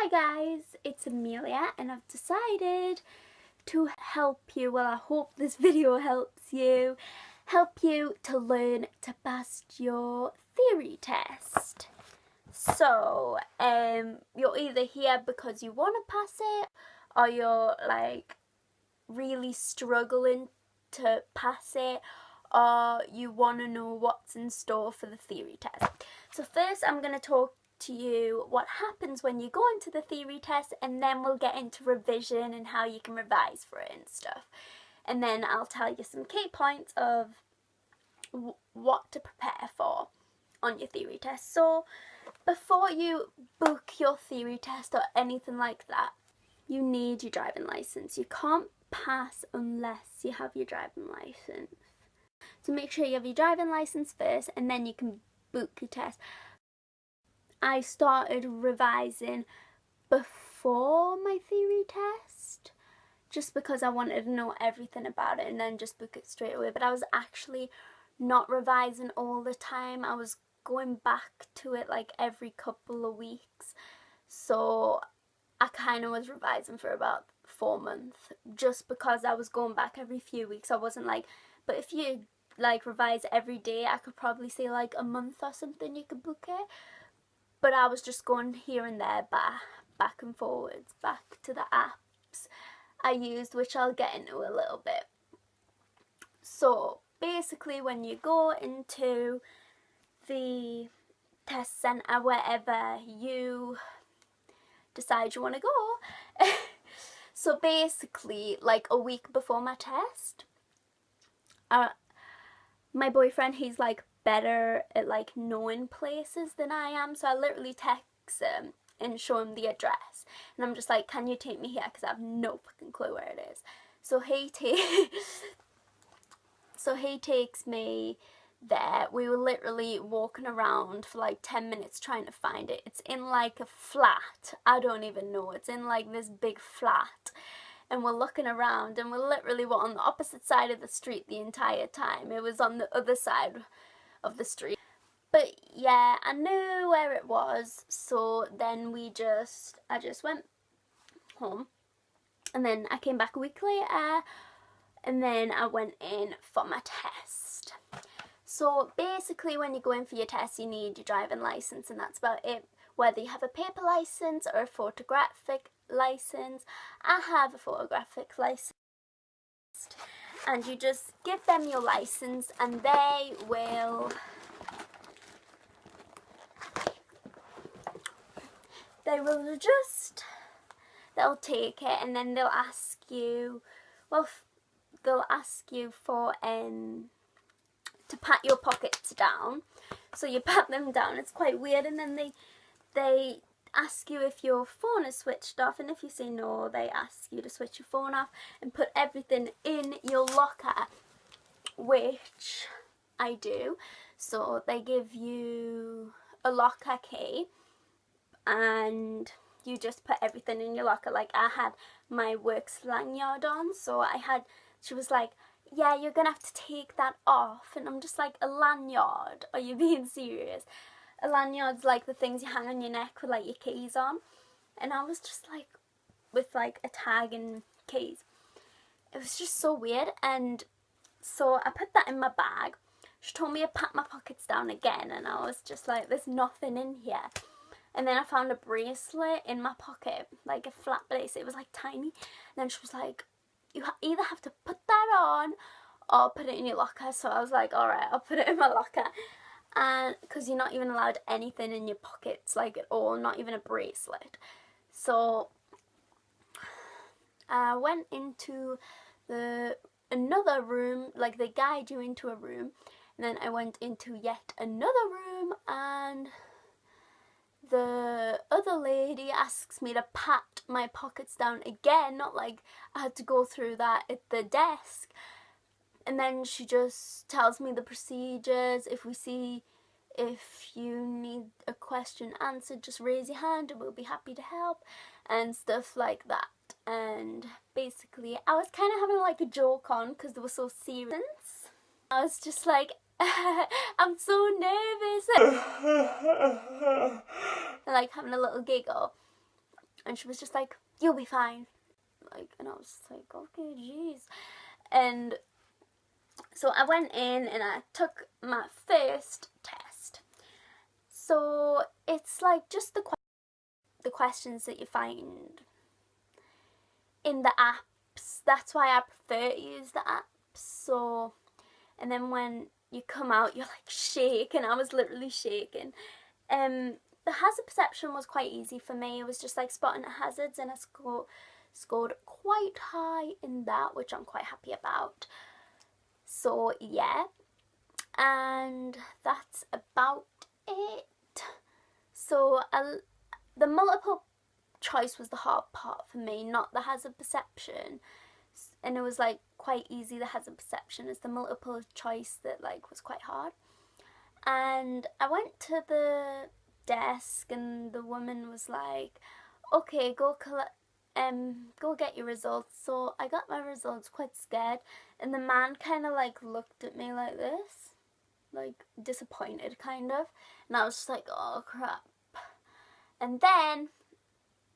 Hi guys, it's Amelia and I've decided to help you, well I hope this video helps you, to learn to pass your theory test. So, you're either here because you want to pass it or you're like really struggling to pass it, or you want to know what's in store for the theory test. So first I'm going to talk to you what happens when you go into the theory test, and then we'll get into revision and how you can revise for it and stuff. And then I'll tell you some key points of what to prepare for on your theory test. So before you book your theory test or anything like that, you need your driving license. You can't pass unless you have your driving license. So make sure you have your driving license first and then you can book your test. I started revising before my theory test just because I wanted to know everything about it and then just book it straight away. But I was actually not revising all the time. I was going back to it like every couple of weeks. So I kind of was revising for about 4 months just because I was going back every few weeks. I wasn't like, but if you like revise every day, I could probably say like a month or something you could book it. But I was just going here and there, back and forwards, back to the apps I used, which I'll get into a little bit. So basically when you go into the test centre, wherever you decide you want to go, so basically like a week before my test, my boyfriend, he's like better at like knowing places than I am, so I literally text him and show him the address, and I'm just like, can you take me here, because I have no fucking clue where it is. So he takes me there. We were literally walking around for like 10 minutes trying to find it. It's in like a flat, I don't even know, it's in like this big flat. And we're looking around and we're literally on the opposite side of the street the entire time. It was on the other side of the street. But yeah, I knew where it was, so then I just went home. And then I came back a week later and then I went in for my test. So basically when you go in for your test, you need your driving license and that's about it. Whether you have a paper license or a photographic license. I have a photographic license, and you just give them your license and they'll take it, and then they'll ask you, well, they'll ask you for to pat your pockets down. So you pat them down, it's quite weird, and then they ask you if your phone is switched off, and if you say no, they ask you to switch your phone off and put everything in your locker, which I do. So they give you a locker key and you just put everything in your locker. Like I had my works lanyard on, so she was like, yeah, you're gonna have to take that off, and I'm just like, a lanyard? Are you being serious? A lanyard's like the things you hang on your neck with like your keys on. And I was just like, with like a tag and keys. It was just so weird. And so I put that in my bag. She told me to pat my pockets down again, and I was just like, there's nothing in here. And then I found a bracelet in my pocket, like a flat bracelet. It was like tiny. And then she was like, you either have to put that on or put it in your locker. So I was like, alright, I'll put it in my locker. And because you're not even allowed anything in your pockets, like at all, not even a bracelet. So I went into another room, like they guide you into a room, and then I went into yet another room, and the other lady asks me to pat my pockets down again, not like I had to go through that at the desk. And then she just tells me the procedures. If you need a question answered, just raise your hand and we'll be happy to help, and stuff like that. And basically I was kind of having like a joke on because they were so serious. I was just like, I'm so nervous. And like having a little giggle. And she was just like, you'll be fine. Like, and I was just like, okay, jeez. And so I went in and I took my first test. So it's like just the questions that you find in the apps. That's why I prefer to use the apps. So, and then when you come out, you're like shaking. I was literally shaking. The hazard perception was quite easy for me. It was just like spotting hazards, and I scored quite high in that, which I'm quite happy about. So yeah, and that's about it. So the multiple choice was the hard part for me, not the hazard perception. And it was like quite easy. The hazard perception is the multiple choice that like was quite hard. And I went to the desk and the woman was like, okay, go get your results. So I got my results, quite scared, and the man kind of like looked at me like this, like disappointed kind of, and I was just like, oh crap. And then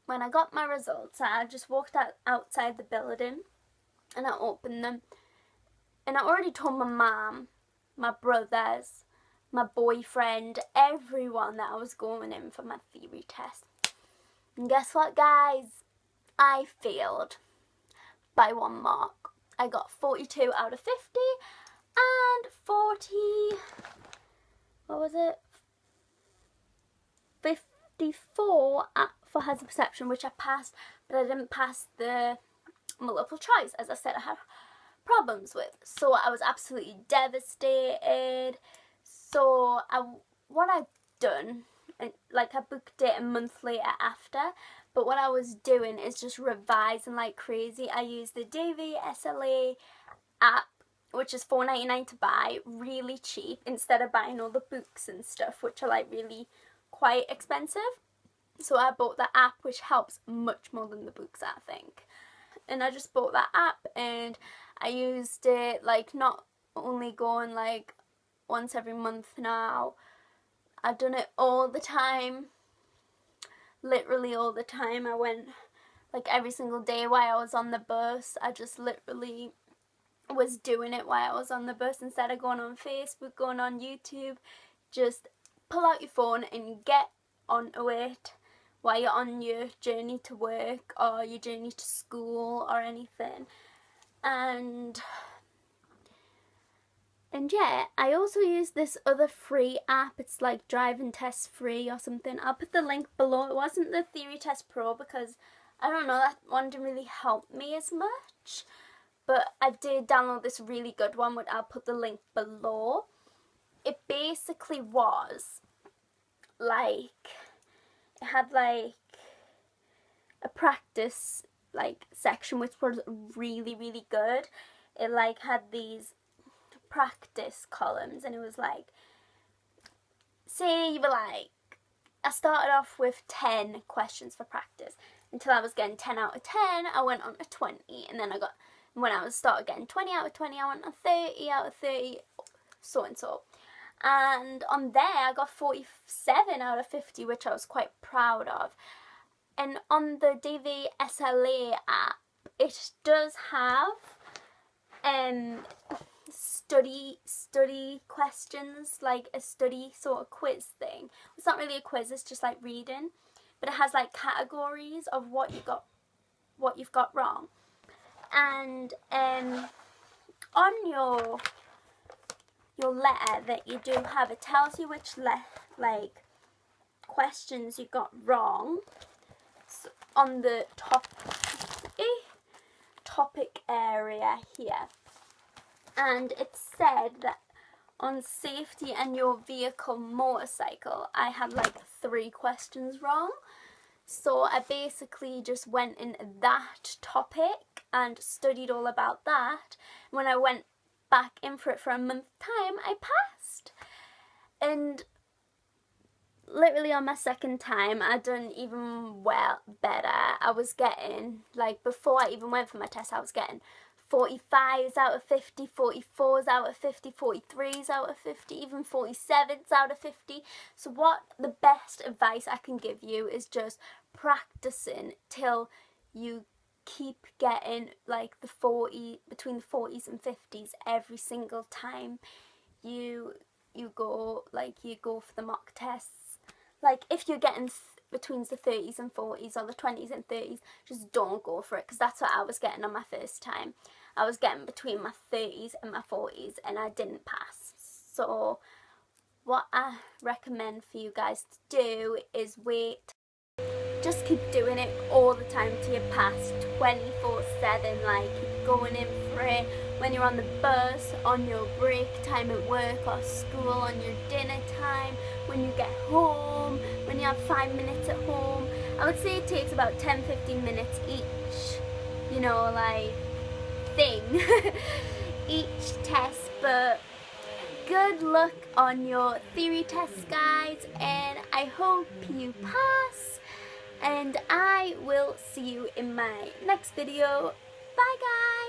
when I got my results, I just walked outside the building and I opened them, and I already told my mum, my brothers, my boyfriend, everyone that I was going in for my theory test. And guess what, guys? I failed by 1 mark. I got 42 out of 50 and 54 for hazard perception, which I passed, but I didn't pass the multiple choice, as I said I had problems with. So I was absolutely devastated. So what I've done, like I booked it a month later after, but what I was doing is just revising like crazy. I used the DVSA app, which is $4.99 to buy, really cheap, instead of buying all the books and stuff, which are like really quite expensive. So I bought the app, which helps much more than the books, I think. And I just bought that app and I used it like not only going like once every month now. I've done it all the time, literally all the time. I went like every single day while I was on the bus. I just literally was doing it while I was on the bus instead of going on Facebook, going on YouTube. Just pull out your phone and get onto it while you're on your journey to work or your journey to school or anything. And yeah, I also use this other free app. It's like driving test free or something. I'll put the link below. It wasn't the Theory Test Pro because I don't know, that one didn't really help me as much. But I did download this really good one, which I'll put the link below. It basically was like, it had like a practice like section, which was really, really good. It like had these practice columns, and it was like, say you were like, I started off with 10 questions for practice until I was getting 10 out of 10. I went on to 20, and then when I started getting 20 out of 20, I went on 30 out of 30, so and so. And on there I got 47 out of 50, which I was quite proud of. And on the DVSA app, it does have study questions, like a study sort of quiz thing. It's not really a quiz, it's just like reading, but it has like categories of what you've got wrong. And on your letter that you do have, it tells you which like questions you got wrong. So on the topic area here. And it said that on safety and your vehicle motorcycle, I had like 3 questions wrong. So I basically just went in that topic and studied all about that. When I went back in for it for a month's time, I passed. And literally on my second time, I done even better. I was getting, like, before I even went for my test, I was getting 45s out of 50, 44s out of 50, 43s out of 50, even 47s out of 50. So what the best advice I can give you is just practicing till you keep getting like between the 40s and 50s every single time you go for the mock tests. Like if you're getting between the 30s and 40s or the 20s and 30s, just don't go for it, because that's what I was getting on my first time. I was getting between my 30s and my 40s and I didn't pass. So what I recommend for you guys to do is wait. Just keep doing it all the time till you pass, 24/7. Like keep going in for it when you're on the bus, on your break time at work or school, on your dinner time, when you get home, when you have 5 minutes at home. I would say it takes about 10-15 minutes each, you know, like thing each test. But good luck on your theory tests, guys, and I hope you pass. And I will see you in my next video. Bye, guys!